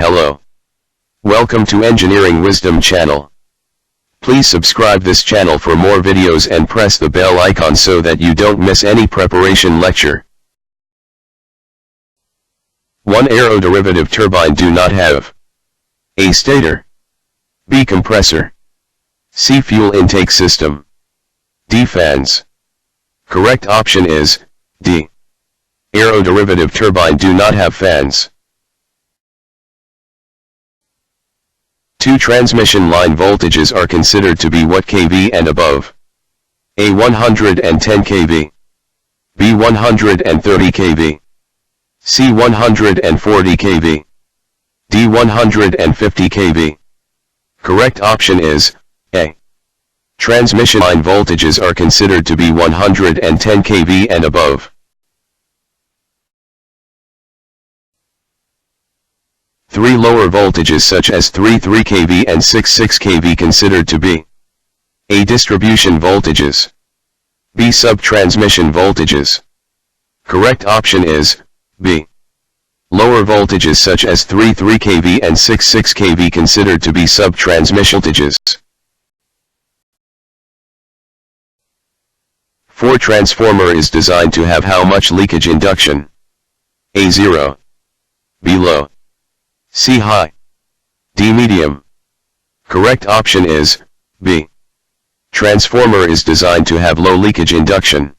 Hello. Welcome to Engineering Wisdom channel. Please subscribe this channel for more videos and press the bell icon so that you don't miss any preparation lecture. 1. Aeroderivative turbine do not have A. Stator, B. Compressor, C. Fuel intake system, D. Fans. Correct option is D. Aeroderivative turbine do not have fans. 2. Transmission line voltages are considered to be what kV and above? A. 110 kV, B. 130 kV, C. 140 kV, D. 150 kV. Correct option is A. Transmission line voltages are considered to be 110 kV and above. 3. Lower voltages such as 33 kV and 66 kV considered to be A. Distribution voltages, B. Sub-transmission voltages. Correct option is B. Lower voltages such as 33 kV and 66 kV considered to be sub-transmission voltages. 4. Transformer is designed to have how much leakage induction? A. 0, B. Low, C. High, D. Medium. Correct option is B. Transformer is designed to have low leakage induction.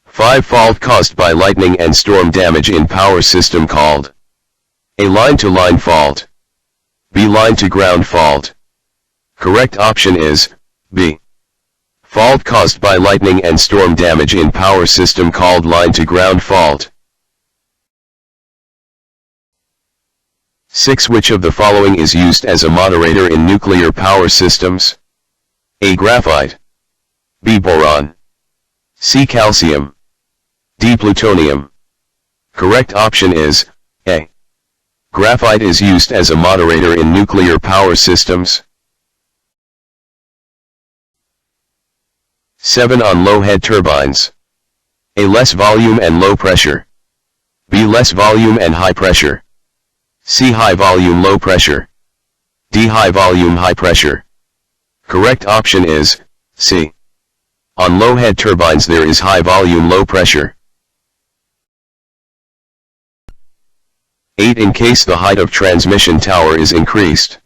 5. Fault caused by lightning and storm damage in power system called A. Line-to-line fault, B. Line-to-ground fault. Correct option is B. Fault caused by lightning and storm damage in power system called line-to-ground fault. 6. Which of the following is used as a moderator in nuclear power systems? A. Graphite, B. Boron, C. Calcium, D. Plutonium. Correct option is A. Graphite is used as a moderator in nuclear power systems. 7. On low-head turbines. A. Less volume and low pressure, B. Less volume and high pressure, C. High volume low pressure, D. High volume high pressure. Correct option is C. On low-head turbines there is high volume low pressure. 8. In case the height of transmission tower is increased.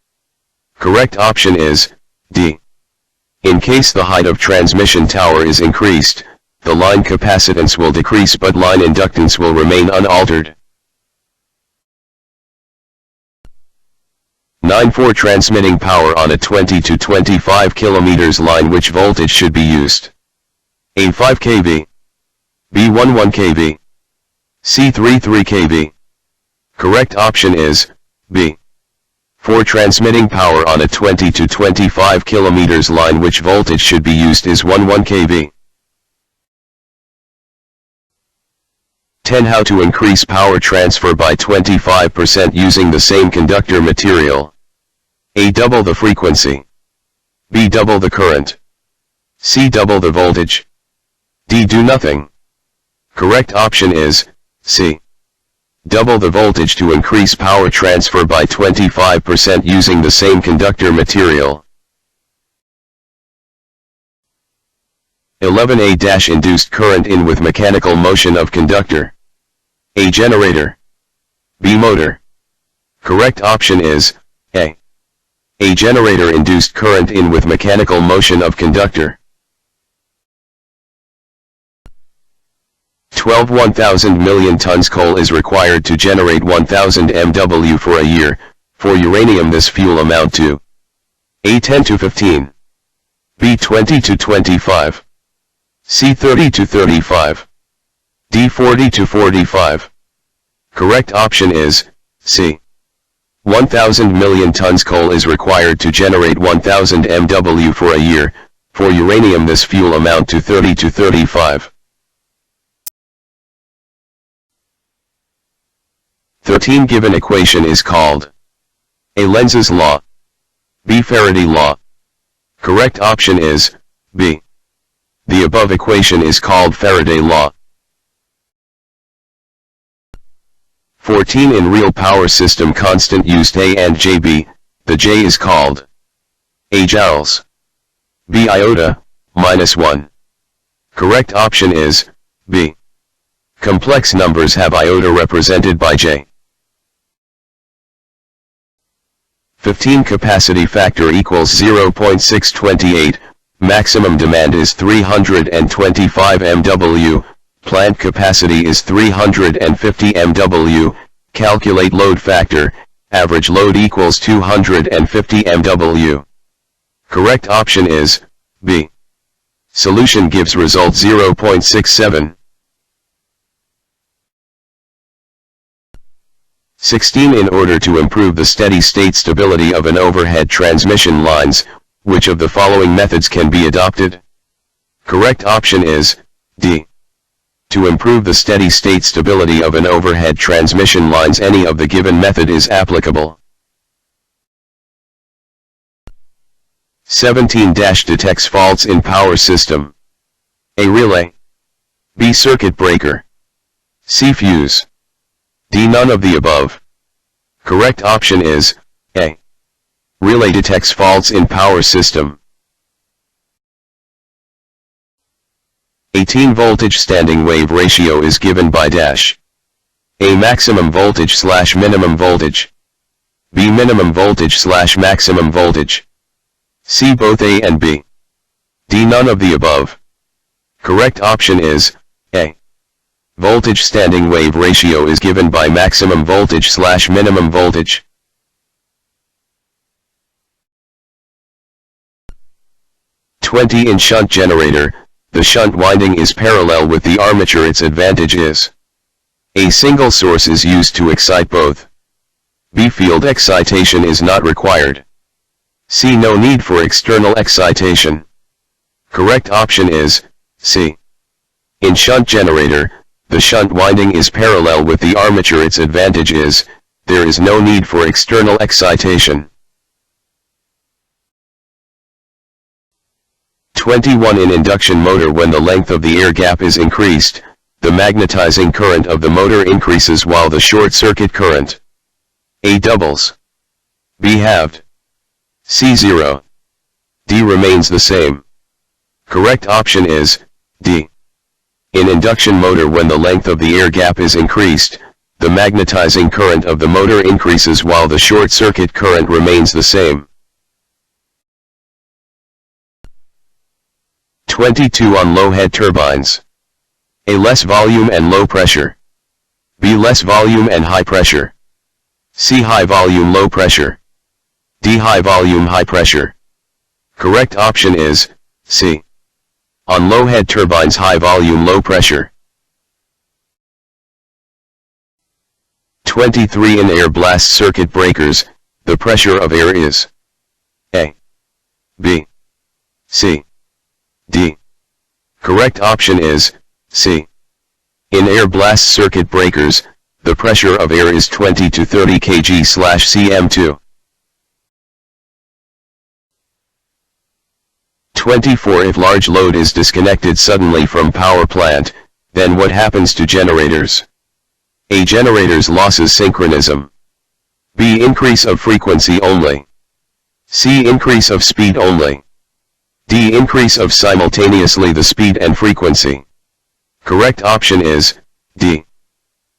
Correct option is D. In case the height of transmission tower is increased, the line capacitance will decrease but line inductance will remain unaltered. 9. For transmitting power on a 20 to 25 km line, which voltage should be used? A. 5 kV, B. 11 kV, C. 33 kV. Correct option is B. For transmitting power on a 20 to 25 km line, which voltage should be used is 11 kV. 10. How to increase power transfer by 25% using the same conductor material? A. Double the frequency, B. Double the current, C. Double the voltage, D. Do nothing. Correct option is C. Double the voltage to increase power transfer by 25% using the same conductor material. 11. A. Induced current in with mechanical motion of conductor. A. Generator, B. Motor. Correct option is A. A generator induced current in with mechanical motion of conductor. 12. 1,000 million tons coal is required to generate 1,000 MW for a year. For uranium this fuel amount to A. 10 to 15, B. 20 to 25, C. 30 to 35, D. 40 to 45. Correct option is C. 1,000 million tons coal is required to generate 1,000 MW for a year. For uranium this fuel amount to 30 to 35. 13. Given equation is called A. Lenz's law, B. Faraday law. Correct option is B. The above equation is called Faraday law. 14 in real power system constant used A and JB, the J is called A joules. B iota, -1. Correct option is B. Complex numbers have iota represented by J. 15 capacity factor equals 0.628, maximum demand is 325 MW, plant capacity is 350 MW, calculate load factor, average load equals 250 MW. Correct option is B. Solution gives result 0.67. 16 In order to improve the steady-state stability of an overhead transmission lines, which of the following methods can be adopted? Correct option is D. To improve the steady-state stability of an overhead transmission lines, any of the given method is applicable. 17 Detects faults in power system. A. Relay. B. Circuit breaker. C. Fuse. D. None of the above. Correct option is A. Relay detects faults in power system. 18 Voltage standing wave ratio is given by dash. A. Maximum voltage / minimum voltage. B. Minimum voltage / maximum voltage. C. Both A and B. D. None of the above. Correct option is A. Voltage standing wave ratio is given by maximum voltage / minimum voltage. 20 In shunt generator, the shunt winding is parallel with the armature. Its advantage is A. Single source is used to excite both. B. Field excitation is not required. C. No need for external excitation. Correct option is C. In shunt generator, the shunt winding is parallel with the armature. Its advantage is there is no need for external excitation. 21 In induction motor, when the length of the air gap is increased, the magnetizing current of the motor increases while the short circuit current A. doubles. B. halved. C. 0. D. remains the same. Correct option is D. In induction motor, when the length of the air gap is increased, the magnetizing current of the motor increases while the short circuit current remains the same. 22 On low head turbines. A. Less volume and low pressure. B. Less volume and high pressure. C. High volume low pressure. D. High volume high pressure. Correct option is C. On low head turbines, high volume low pressure. 23 In air blast circuit breakers, the pressure of air is A. B. C. D. Correct option is C. In air blast circuit breakers, the pressure of air is 20 to 30 kg/cm2. 24 If large load is disconnected suddenly from power plant, then what happens to generators? A. Generators losses synchronism. B. Increase of frequency only. C. Increase of speed only. D. Increase of simultaneously the speed and frequency. Correct option is D.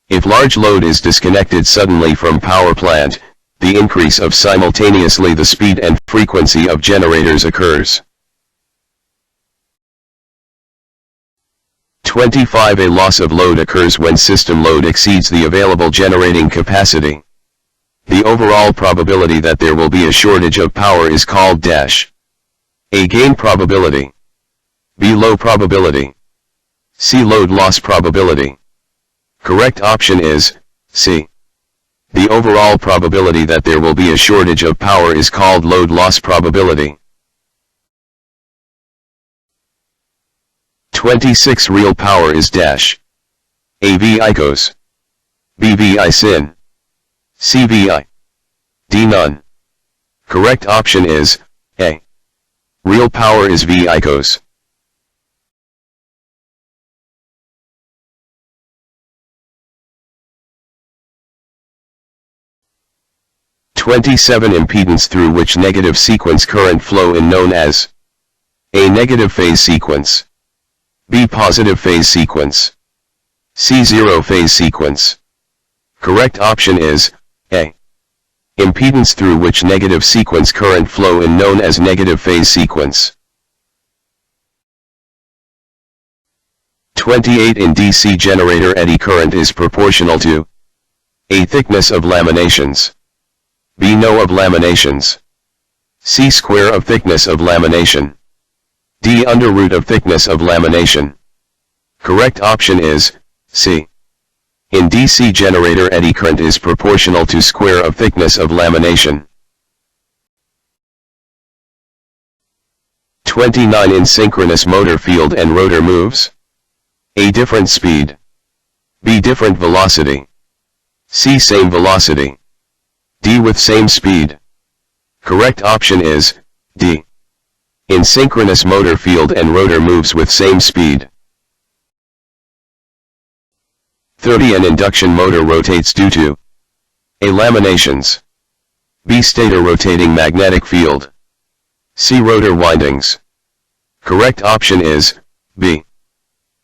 If large load is disconnected suddenly from power plant, the increase of simultaneously the speed and frequency of generators occurs. 25 A loss of load occurs when system load exceeds the available generating capacity. The overall probability that there will be a shortage of power is called dash. A. Gain probability. B. Low probability. C. Load loss probability. Correct option is C. The overall probability that there will be a shortage of power is called load loss probability. 26 Real power is dash. A. V ICOS. B. VI sin. C. VI. D. None. Correct option is A. Real power is V ICOS. 27 Impedance through which negative sequence current flow in known as A. Negative phase sequence, B. Positive phase sequence, C. Zero phase sequence. Correct option is A. Impedance through which negative sequence current flow in known as negative phase sequence. 28 In DC generator eddy current is proportional to A. Thickness of laminations, B. No of laminations, C. Square of thickness of lamination, D. Under root of thickness of lamination. Correct option is C. In DC generator eddy current is proportional to square of thickness of lamination. 29 In synchronous motor field and rotor moves A. Different speed, B. Different velocity, C. Same velocity, D. With same speed. Correct option is D. In synchronous motor field and rotor moves with same speed. 30 An induction motor rotates due to A. Laminations, B. Stator rotating magnetic field, C. Rotor windings. Correct option is B.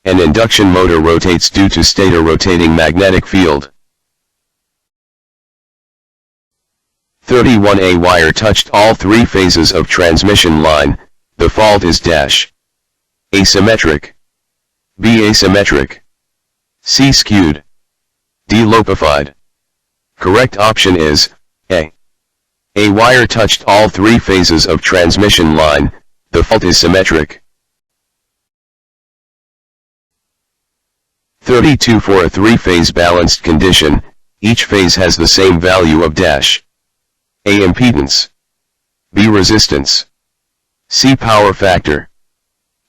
An induction motor rotates due to stator rotating magnetic field. 31 A wire touched all three phases of transmission line, the fault is dash A. Symmetric, B. Asymmetric, C. Skewed, D. Lopified. Correct option is A. A wire touched all three phases of transmission line, the fault is symmetric. 32 For a three-phase balanced condition, each phase has the same value of dash A. Impedance, B. Resistance, C. Power factor,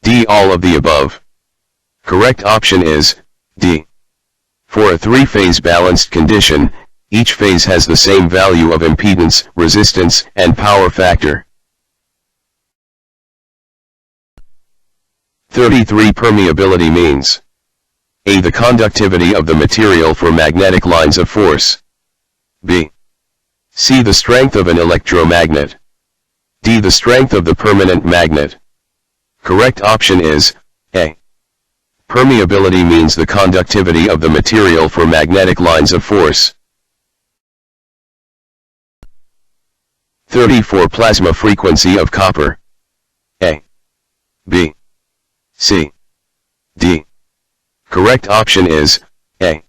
D. All of the above. Correct option is D. For a three-phase balanced condition, each phase has the same value of impedance, resistance, and power factor. 33 Permeability means A. The conductivity of the material for magnetic lines of force, B. C. The strength of an electromagnet, D. The strength of the permanent magnet. Correct option is A. Permeability means the conductivity of the material for magnetic lines of force. 34 Plasma frequency of copper A. B. C. D. Correct option is A.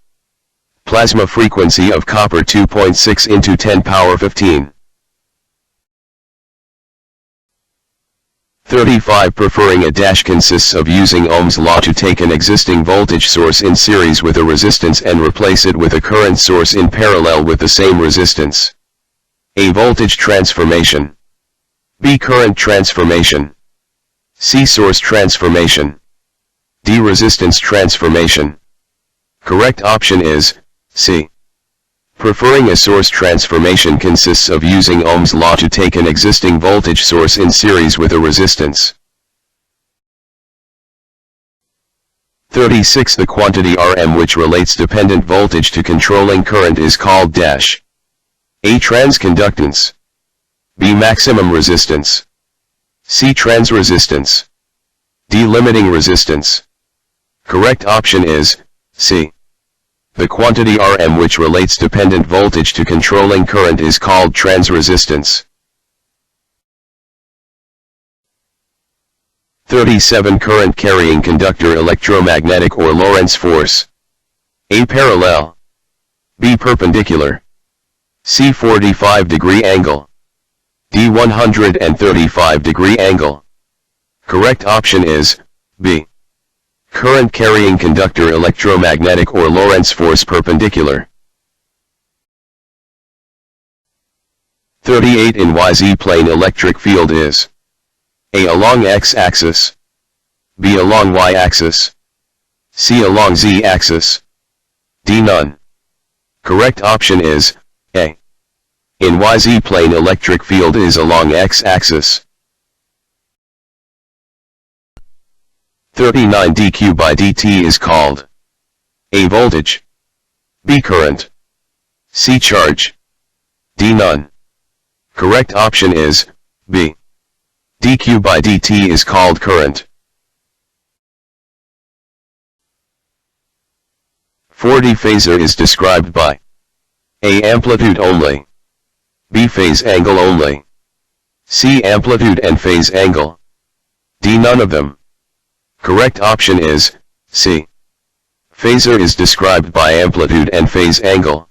Plasma frequency of copper 2.6 into 10 power 15. 35 Preferring a dash consists of using Ohm's law to take an existing voltage source in series with a resistance and replace it with a current source in parallel with the same resistance. A. Voltage transformation, B. Current transformation, C. Source transformation, D. Resistance transformation. Correct option is C. Preferring a source transformation consists of using Ohm's law to take an existing voltage source in series with a resistance. 36 The quantity Rm which relates dependent voltage to controlling current is called dash A. Transconductance, B. Maximum resistance, C. Transresistance, D. Limiting resistance. Correct option is C. The quantity Rm which relates dependent voltage to controlling current is called transresistance. 37 Current carrying conductor electromagnetic or Lorentz force A. Parallel, B. Perpendicular, C. 45-degree angle, D. 135-degree angle. Correct option is B. Current carrying conductor electromagnetic or Lorentz force perpendicular. 38 In YZ plane electric field is A. Along x-axis, B. Along y-axis, C. Along z-axis, D. None. Correct option is A. In YZ plane electric field is along x-axis. 39 dQ by dt is called A. Voltage, B. Current, C. Charge, D. None. Correct option is B. dq by dt is called current. 4D phasor is described by A. Amplitude only, B. Phase angle only, C. Amplitude and phase angle, D. None of them. Correct option is C. Phasor is described by amplitude and phase angle.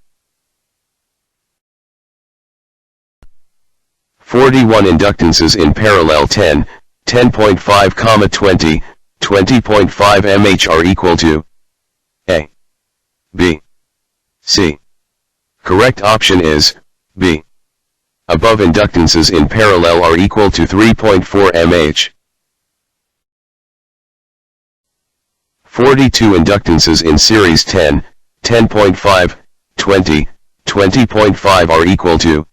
41 inductances in parallel 10, 10.5, 20, 20.5 mH are equal to A, B, C. Correct option is B. Above inductances in parallel are equal to 3.4 mH. 42 inductances in series 10, 10.5, 20, 20.5 are equal to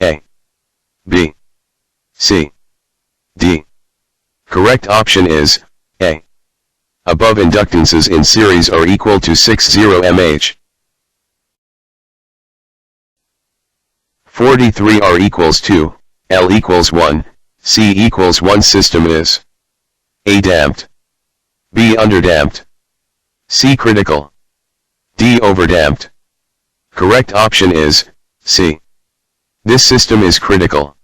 A, B, C, D. Correct option is A. Above inductances in series are equal to 60 mH. 43 R equals 2, L equals 1, C equals 1 system is A. Damped, B. Underdamped, C. Critical, D. Overdamped. Correct option is C. This system is critical.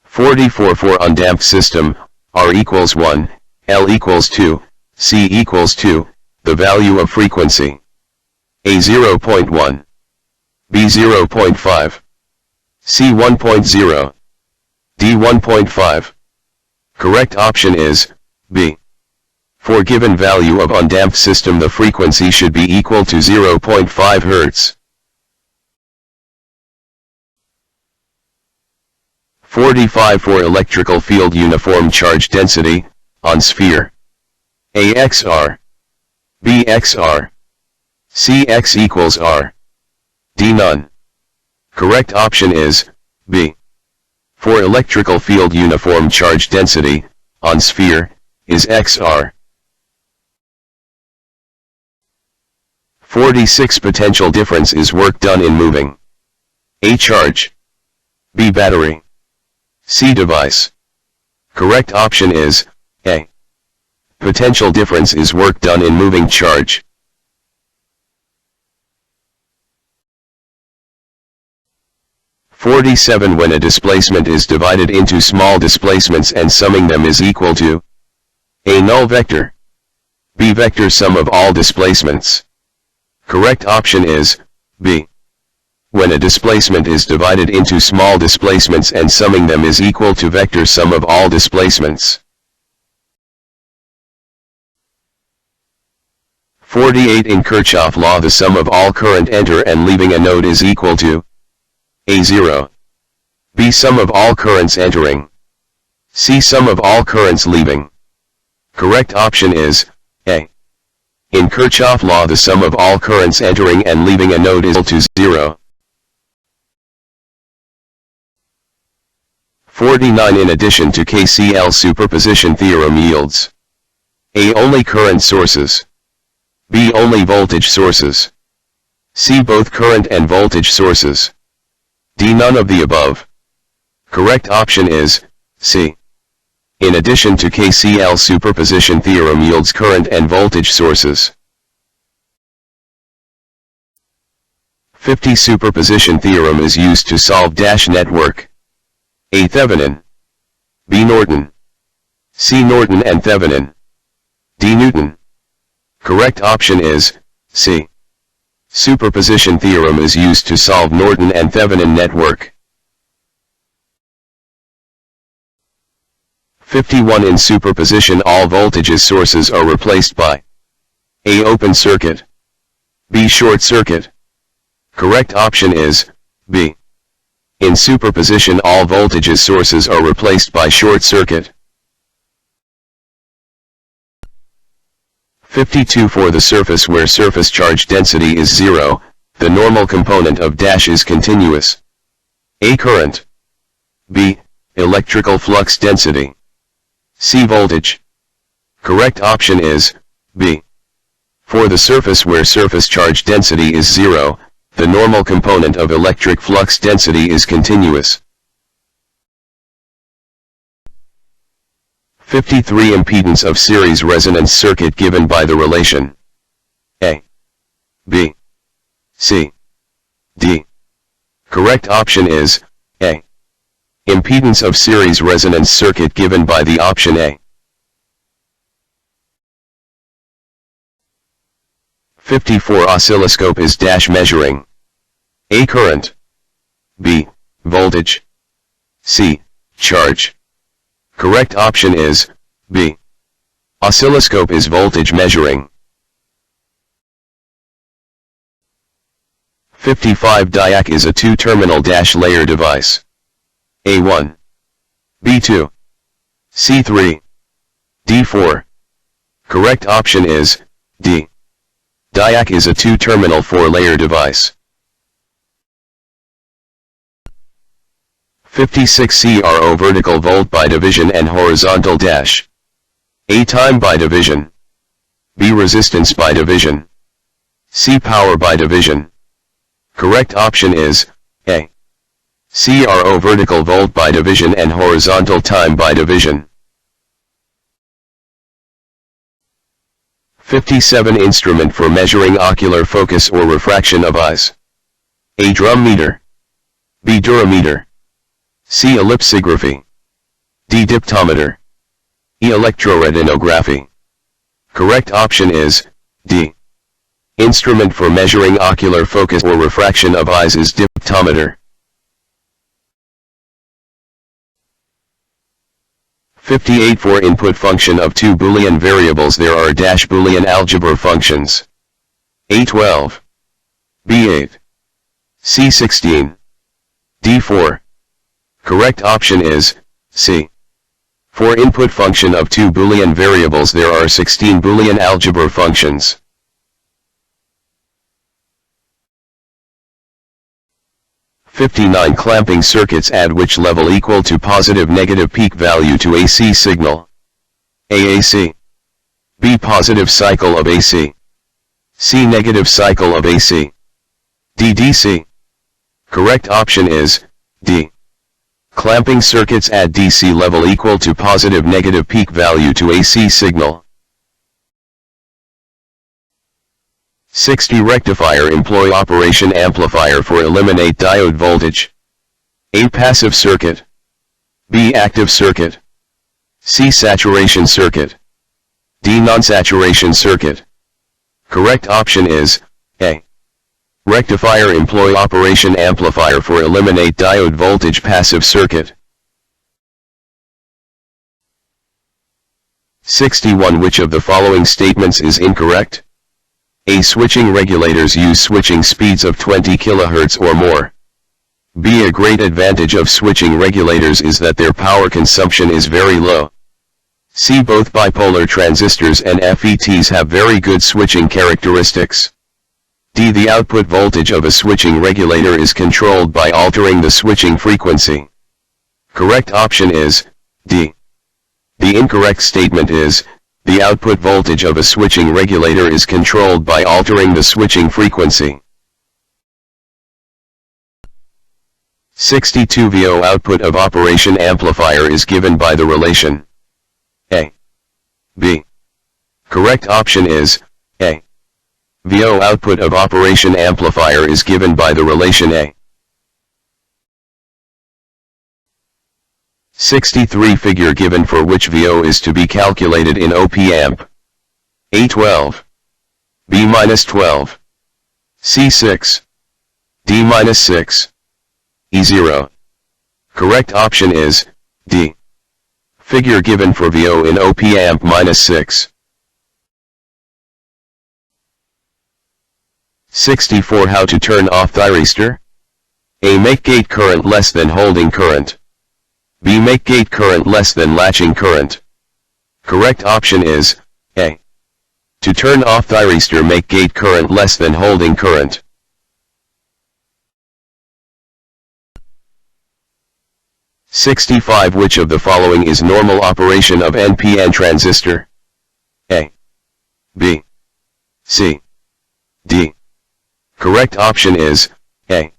44 For undamped system, R equals 1, L equals 2, C equals 2, the value of frequency A 0.1, B 0.5, C 1.0, D 1.5. Correct option is B. For given value of undamped system the frequency should be equal to 0.5 Hz. 45 For electrical field uniform charge density, on sphere A XR, B XR, C X equals R, D none. Correct option is B. For electrical field uniform charge density, on sphere, is XR. 46 Potential difference is work done in moving A. Charge, B. Battery, C. Device. Correct option is A. Potential difference is work done in moving charge. 47 When a displacement is divided into small displacements and summing them is equal to A. Null vector, B. Vector sum of all displacements. Correct option is B. When a displacement is divided into small displacements and summing them is equal to vector sum of all displacements. 48 In Kirchhoff law the sum of all current enter and leaving a node is equal to A. 0, B. Sum of all currents entering, C. Sum of all currents leaving. Correct option is A. In Kirchhoff law the sum of all currents entering and leaving a node is equal to 0. 49 In addition to KCL superposition theorem yields A. Only current sources, B. Only voltage sources, C. Both current and voltage sources, D. None of the above. Correct option is C. In addition to KCL superposition theorem yields current and voltage sources. 50 Superposition theorem is used to solve dash network A. Thevenin, B. Norton, C. Norton and Thevenin, D. Newton. Correct option is C. Superposition theorem is used to solve Norton and Thevenin network. 51 In superposition all voltages sources are replaced by A. Open circuit, B. Short circuit. Correct option is B. In superposition all voltages sources are replaced by short circuit. 52 For the surface where surface charge density is 0, the normal component of dash is continuous. A. Current, B. Electrical flux density, C. Voltage. Correct option is B. For the surface where surface charge density is 0, The normal component of electric flux density is continuous. 53. Impedance of series resonance circuit given by the relation A, B, C, D. Correct option is A. Impedance of series resonance circuit given by the option A. 54. Oscilloscope is measuring A. Current, B. Voltage, C. Charge. Correct option is B. Oscilloscope is voltage measuring. 55. DIAC is a two-terminal layer device. A1, B2, C3, D4. Correct option is D. DIAC is a two-terminal four-layer device. 56. CRO vertical volt by division and horizontal A time by division, B resistance by division, C power by division. Correct option is A. CRO vertical volt by division and horizontal time by division. 57. Instrument for measuring ocular focus or refraction of eyes. A. Drum meter, B. durometer, C. ellipsography, D. diptometer, E. electroretinography. Correct option is D. Instrument for measuring ocular focus or refraction of eyes is diptometer. 58. For input function of two Boolean variables there are Boolean algebra functions. A12, B8, C16, D4. Correct option is C. For input function of two Boolean variables there are 16 Boolean algebra functions. 59. Clamping circuits add which level equal to positive negative peak value to AC signal. AAC, B positive cycle of AC, C negative cycle of AC, D DC. Correct option is D. Clamping circuits add DC level equal to positive negative peak value to AC signal. 60. Rectifier employ operation amplifier for eliminate diode voltage. A. Passive circuit, B. Active circuit, C. Saturation circuit, D. Non-saturation circuit. Correct option is A. Rectifier employ operation amplifier for eliminate diode voltage passive circuit. 61. Which of the following statements is incorrect? A. Switching regulators use switching speeds of 20 kHz or more. B. A great advantage of switching regulators is that their power consumption is very low. C. Both bipolar transistors and FETs have very good switching characteristics. D. The output voltage of a switching regulator is controlled by altering the switching frequency. Correct option is D. The incorrect statement is, the output voltage of a switching regulator is controlled by altering the switching frequency. 62. VO output of operation amplifier is given by the relation A, B. Correct option is A. VO output of operation amplifier is given by the relation A. 63. Figure given for which VO is to be calculated in op-amp. A12, B-12, C6, D-6, E0. Correct option is D. Figure given for VO in op-amp -6. 64. How to turn off thyristor? A. Make gate current less than holding current. B. Make gate current less than latching current. Correct option is A. To turn off thyristor, make gate current less than holding current. 65. Which of the following is normal operation of NPN transistor? A, B, C, D. Correct option is A.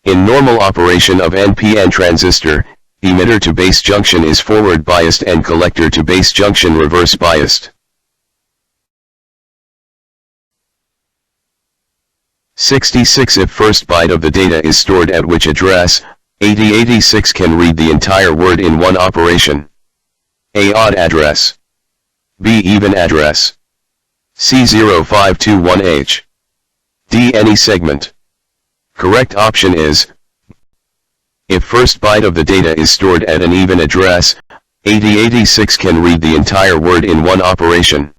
In normal operation of NPN transistor, emitter to base junction is forward biased and collector to base junction reverse biased. 66. If first byte of the data is stored at which address, 8086 can read the entire word in one operation. A. Odd address. B. Even address. C. 0521H. D. Any segment. Correct option is if first byte of the data is stored at an even address, 8086 can read the entire word in one operation.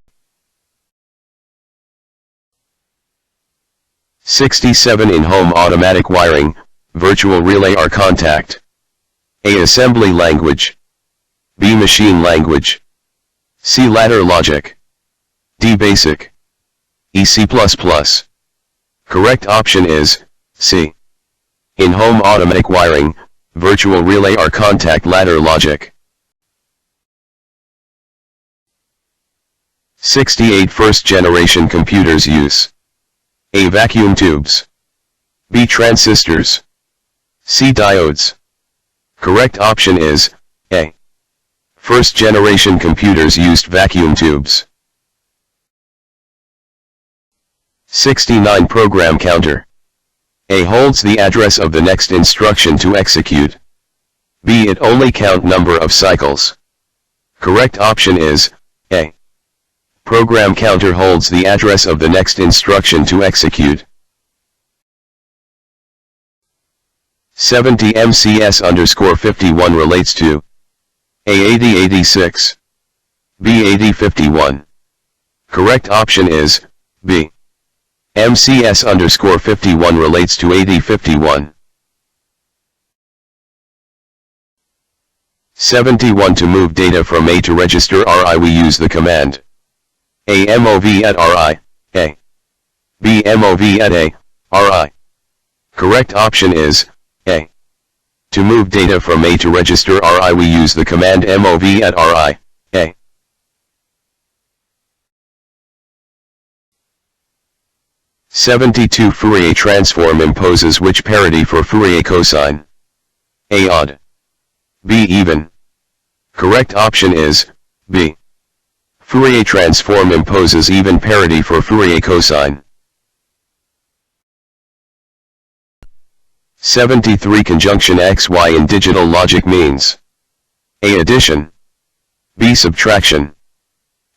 67. In home automatic wiring, virtual relay are contact. A. Assembly language. B. Machine language. C. Ladder logic. D. Basic. E. C++. Correct option is C. In home automatic wiring, virtual relay are contact ladder logic. 68. First generation computers use A. Vacuum tubes. B. Transistors. C. Diodes. Correct option is A. First generation computers used vacuum tubes. 69. Program counter. A. Holds the address of the next instruction to execute. B. It only count number of cycles. Correct option is A. Program counter holds the address of the next instruction to execute. 70. mcqs_51 relates to A. 8086. B. 8051. Correct option is B. mcs_51 relates to 8051. 71. To move data from A to register RI we use the command A. MOV at RI, A. B. MOV at A, RI. Correct option is A. To move data from A to register RI we use the command MOV at RI, A. 72. Fourier transform imposes which parity for Fourier cosine? A. Odd. B. Even. Correct option is B. Fourier transform imposes even parity for Fourier cosine. 73. Conjunction XY in digital logic means A. Addition. B. Subtraction.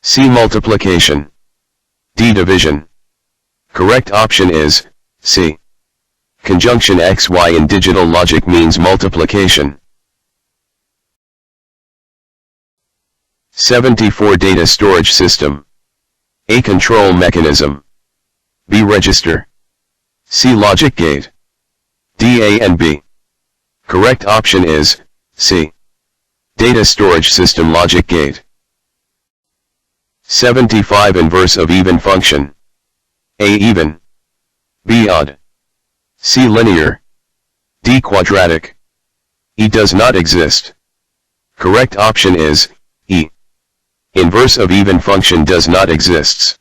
C. Multiplication. D. Division. Correct option is C. Conjunction XY in digital logic means multiplication. 74. Data storage system. A. Control mechanism. B. Register. C. Logic gate. D. A and B. Correct option is C. Data storage system logic gate. 75. Inverse of even function. A. Even. B. Odd. C. Linear. D. Quadratic. E. Does not exist. Correct option is E. Inverse of even function does not exist.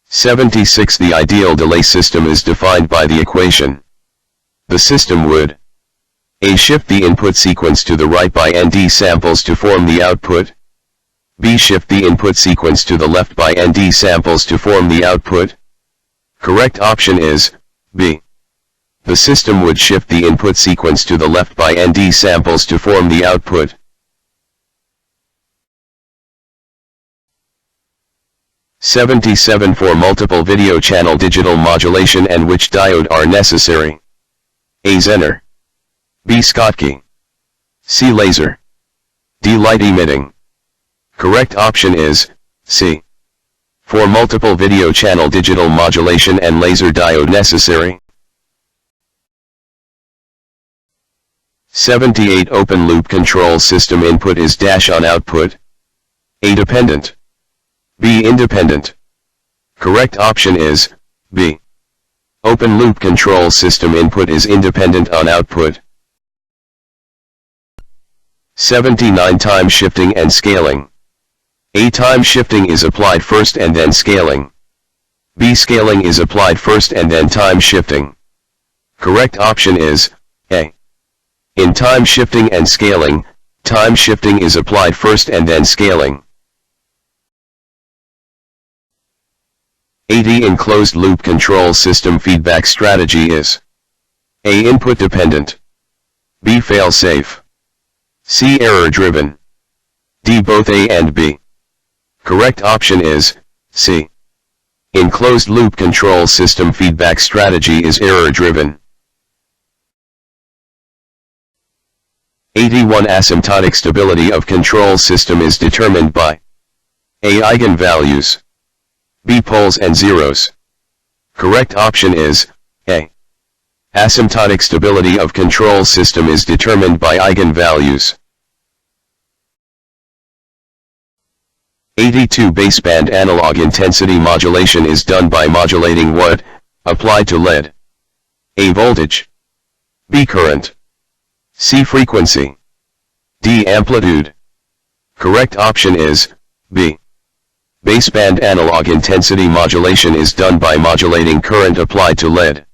76. The ideal delay system is defined by the equation. The system would A. Shift the input sequence to the right by ND samples to form the output. B. Shift the input sequence to the left by ND samples to form the output. Correct option is B. The system would shift the input sequence to the left by ND samples to form the output. 77. For multiple video channel digital modulation and which diode are necessary? A. Zener. B. Schottky. C. Laser. D. Light emitting. Correct option is C. For multiple video channel digital modulation and laser diode necessary. 78. Open loop control system input is dash on output. A. Dependent. B. Independent. Correct option is B. Open loop control system input is independent on output. 79. Time shifting and scaling. A. Time shifting is applied first and then scaling. B. Scaling is applied first and then time shifting. Correct option is A. In time shifting and scaling, time shifting is applied first and then scaling. 80. In closed-loop control system feedback strategy is A. Input dependent. B. Fail-safe. C. Error-driven. D. Both A and B. Correct option is C. In closed-loop control system feedback strategy is error-driven. 81. Asymptotic stability of control system is determined by A. Eigenvalues. B. Poles and zeros. Correct option is A. Asymptotic stability of control system is determined by eigenvalues. 82. Baseband analog intensity modulation is done by modulating what, applied to LED? A. Voltage. B. Current. C. Frequency. D. Amplitude. Correct option is B. Baseband analog intensity modulation is done by modulating current applied to LED.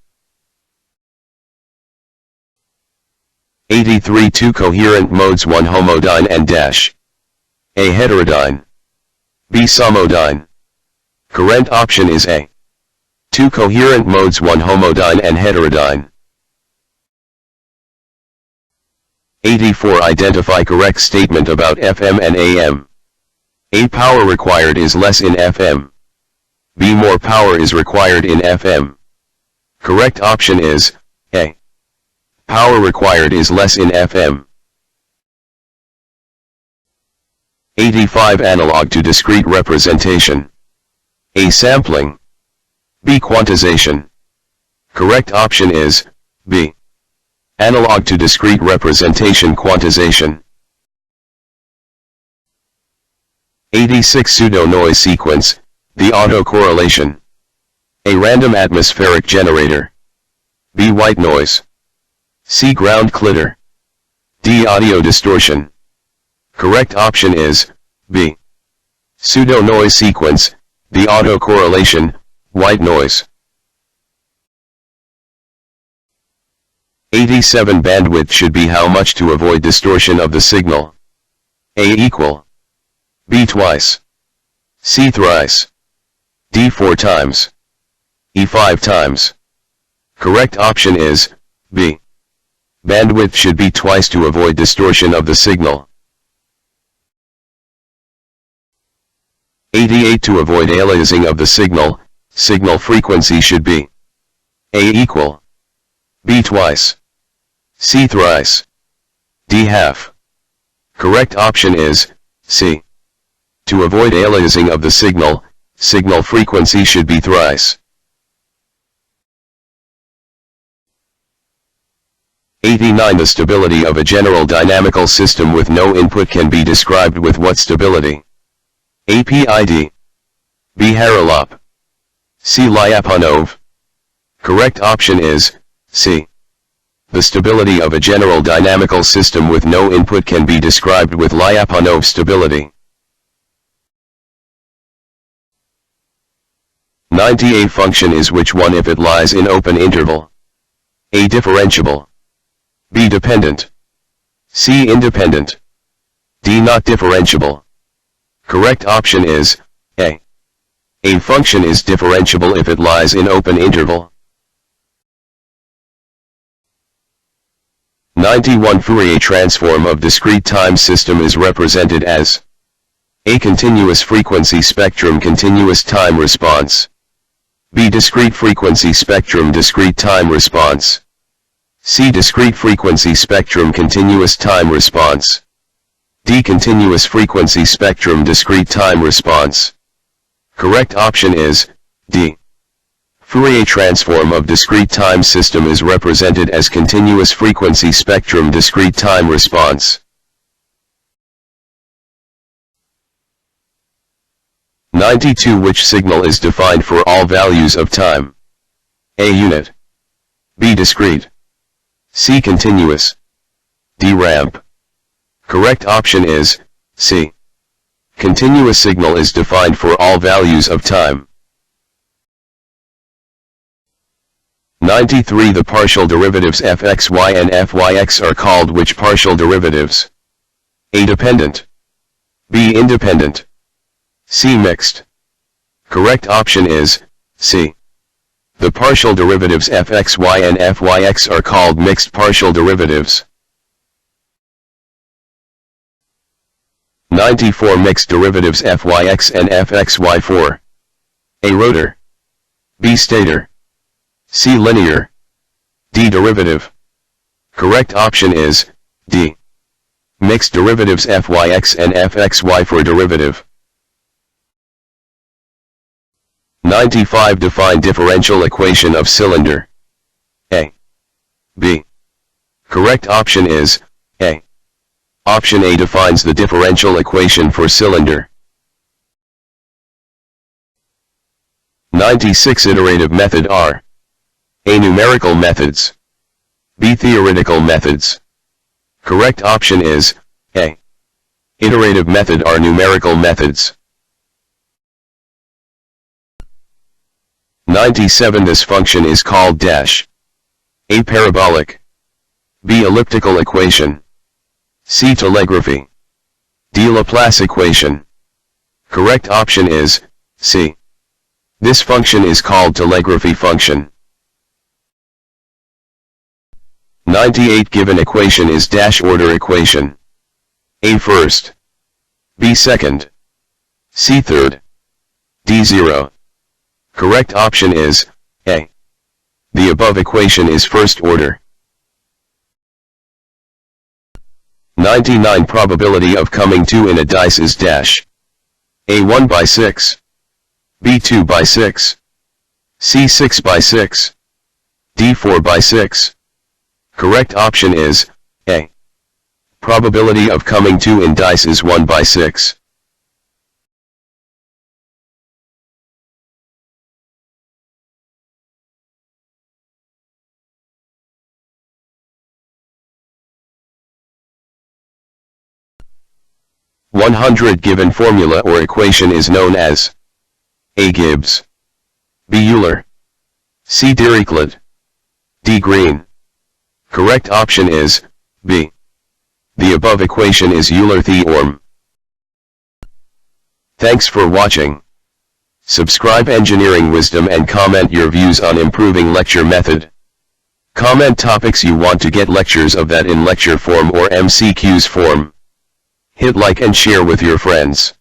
83. Two coherent modes, one homodyne and dash. A. Heterodyne. B. Somodyne. Correct option is A. Two coherent modes, one homodyne and heterodyne. 84. Identify correct statement about FM and AM. A. Power required is less in FM. B. More power is required in FM. Correct option is A. Power required is less in FM. 85. Analog to discrete representation. A. Sampling. B. Quantization. Correct option is B. Analog to discrete representation quantization. 86. Pseudo-noise sequence, the autocorrelation. A. Random atmospheric generator. B. White noise. C. Ground clitter. D. Audio distortion. Correct option is B. Pseudo-noise sequence, the autocorrelation, white noise. 87. Bandwidth should be how much to avoid distortion of the signal? A. Equal. B. Twice. C. Thrice. D. 4 times. E. 5 times. Correct option is B. Bandwidth should be twice to avoid distortion of the signal. 88. To avoid aliasing of the signal, signal frequency should be A. Equal. B. Twice. C. Thrice. D. Half. Correct option is C. To avoid aliasing of the signal, signal frequency should be thrice. 89. The stability of a general dynamical system with no input can be described with what stability? A. PID. B. Harrelop. C. Lyapunov. Correct option is C. The stability of a general dynamical system with no input can be described with Lyapunov stability. 90. A function is which one if it lies in open interval? A. Differentiable. B. Dependent. C. Independent. D. Not differentiable. Correct option is A. A function is differentiable if it lies in open interval. 91. Fourier transform of discrete time system is represented as A. Continuous frequency spectrum, continuous time response. B. Discrete frequency spectrum, discrete time response. C. Discrete frequency spectrum, continuous time response. D. Continuous frequency spectrum, discrete time response. Correct option is D. Fourier transform of discrete time system is represented as continuous frequency spectrum, discrete time response. 92. Which signal is defined for all values of time? A. Unit. B. Discrete. C. Continuous. D. Ramp. Correct option is C. Continuous signal is defined for all values of time. 93. The partial derivatives fxy and fyx are called which partial derivatives? A. Dependent. B. Independent. C. Mixed. Correct option is C. The partial derivatives fxy and fyx are called mixed partial derivatives. 94. Mixed derivatives fyx and fxy for A. Rotor. B. Stator. C. Linear. D. Derivative. Correct option is D. Mixed derivatives fyx and fxy for derivative. 95. Define differential equation of cylinder. A. B. Correct option is A. Option A defines the differential equation for cylinder. 96. Iterative method are A. Numerical methods. B. Theoretical methods. Correct option is A. Iterative method are numerical methods. 97. This function is called dash. A. Parabolic. B. Elliptical equation. C. Telegraphy. D. Laplace equation. Correct option is C. This function is called telegraphy function. 98. Given equation is dash order equation. A. First. B. Second. C. Third. D. Zero. Correct option is A. The above equation is first order. 99. Probability of coming 2 in a dice is dash. A. 1 by 6. B. 2 by 6. C. 6 by 6. D. 4 by 6. Correct option is A. Probability of coming 2 in dice is 1 by 6. Given formula or equation is known as A. Gibbs. B. Euler. C. Dirichlet. D. Green. Correct option is B. The above equation is Euler theorem. Thanks for watching. Subscribe Engineering Wisdom and comment your views on improving lecture method. Comment topics you want to get lectures of that in lecture form or MCQs form. Hit like and share with your friends.